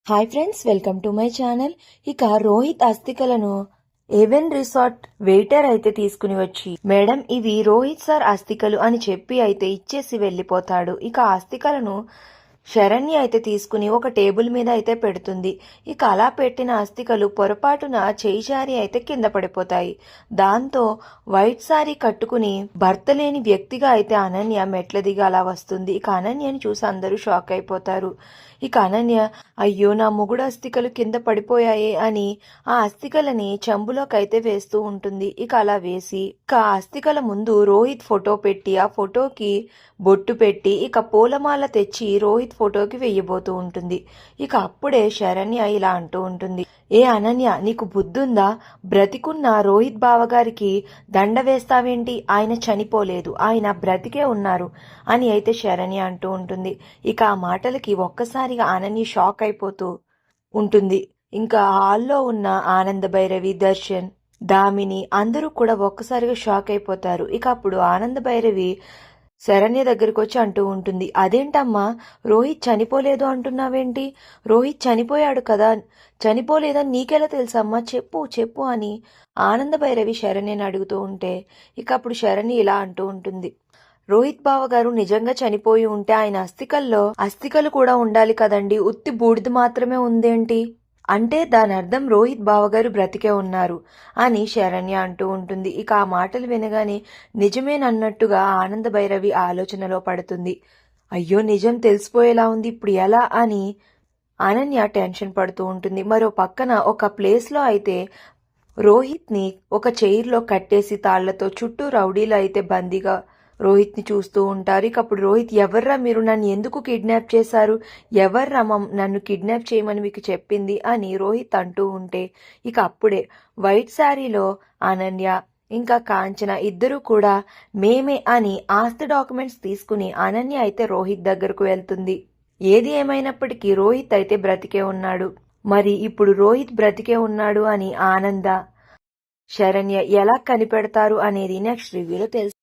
Hi friends, welcome to my channel. ఇక Rohit అస్థికలను ఏవెన్ resort waiter అయితే తీసుకుని వచ్చి, మేడం ఇవి రోహిత్ సార్ అస్థికలు అని చెప్పి అయితే ఇచ్చేసి వెళ్ళిపోతాడు. ఇక అస్థికలను శరణ్య అయితే తీసుకుని ఒక టేబుల్ మీద అయితే పెడుతుంది. ఇక అలా పెట్టిన అస్థికలు పొరపాటున చేయి జారి అయితే కింద పడిపోతాయి. దాంతో వైట్ సారీ కట్టుకుని భర్త లేని వ్యక్తిగా అయితే అనన్య మెట్ల దిగి అలా వస్తుంది. ఇక అనన్యని చూసి అందరూ షాక్ అయిపోతారు. ఇక అనన్య, అయ్యో నా మొగుడు అస్థికలు కింద పడిపోయాయి అని ఆ అస్థికలని చెంబులోకైతే వేస్తూ ఉంటుంది. ఇక అలా వేసి ఇక ఆ అస్థికల ముందు రోహిత్ ఫోటో పెట్టి ఆ ఫోటోకి బొట్టు పెట్టి ఇక పూలమాల తెచ్చి రోహిత్ ఫోటోకి వెయ్యబోతూ ఉంటుంది. ఇక అప్పుడే శరణ్య ఇలా అంటూ ఉంటుంది, ఏ అనన్య, నీకు బుద్ధుందా? బ్రతికున్న రోహిత్ బావగారికి దండ వేస్తావేంటి? ఆయన చనిపోలేదు, ఆయన బ్రతికే ఉన్నారు అని అయితే శరణ్య అంటూ ఉంటుంది. ఇక ఆ మాటలకి ఒక్కసారిగా అనన్య షాక్ అయిపోతూ ఉంటుంది. ఇంకా హాల్లో ఉన్న ఆనంద భైరవి, దర్శన్, దామిని అందరూ కూడా ఒక్కసారిగా షాక్ అయిపోతారు. ఇక అప్పుడు ఆనంద భైరవి శరణ్య దగ్గరికి వచ్చి అంటూ ఉంటుంది, అదేంటమ్మా రోహిత్ చనిపోలేదు అంటున్నావేంటి? రోహిత్ చనిపోయాడు కదా, చనిపోలేదని నీకెలా తెలుసమ్మా? చెప్పు చెప్పు అని ఆనంద భైరవి శరణ్యని అడుగుతూ ఉంటే ఇక అప్పుడు శరణ్య ఇలా అంటూ ఉంటుంది, రోహిత్ బావ గారు నిజంగా చనిపోయి ఉంటే ఆయన అస్థికలు కూడా ఉండాలి కదండి, ఉత్తి బూడిద మాత్రమే ఉందేంటి అంటే దాని అర్థం రోహిత్ బావగారు బ్రతికే ఉన్నారు అని శరణ్య అంటూ ఉంటుంది. ఇక ఆ మాటలు వినగానే నిజమేనన్నట్టుగా ఆనంద భైరవి ఆలోచనలో పడుతుంది. అయ్యో నిజం తెలిసిపోయేలా ఉంది, ఇప్పుడు ఎలా అని అనన్య టెన్షన్ పడుతూ ఉంటుంది. మరో పక్కన ఒక ప్లేస్లో అయితే రోహిత్ని ఒక చైర్లో కట్టేసి తాళ్లతో చుట్టూ రౌడీలు అయితే బందీగా రోహిత్ని చూస్తూ ఉంటారు. ఇక అప్పుడు రోహిత్, ఎవర్రా మీరు, నన్ను ఎందుకు కిడ్నాప్ చేశారు? ఎవర్రా నన్ను కిడ్నాప్ చేయమని మీకు చెప్పింది అని రోహిత్ అంటూ ఉంటే ఇక అప్పుడే వైట్ శారీలో అనన్య ఇంకా కాంచన ఇద్దరు కూడా మేమే అని ఆస్తి డాక్యుమెంట్స్ తీసుకుని అనన్య అయితే రోహిత్ దగ్గరకు వెళ్తుంది. ఏది ఏమైనప్పటికీ రోహిత్ అయితే బ్రతికే ఉన్నాడు. మరి ఇప్పుడు రోహిత్ బ్రతికే ఉన్నాడు అని ఆనంద, శరణ్య ఎలా కనిపెడతారు అనేది నెక్స్ట్ రివ్యూలో తెలుసు.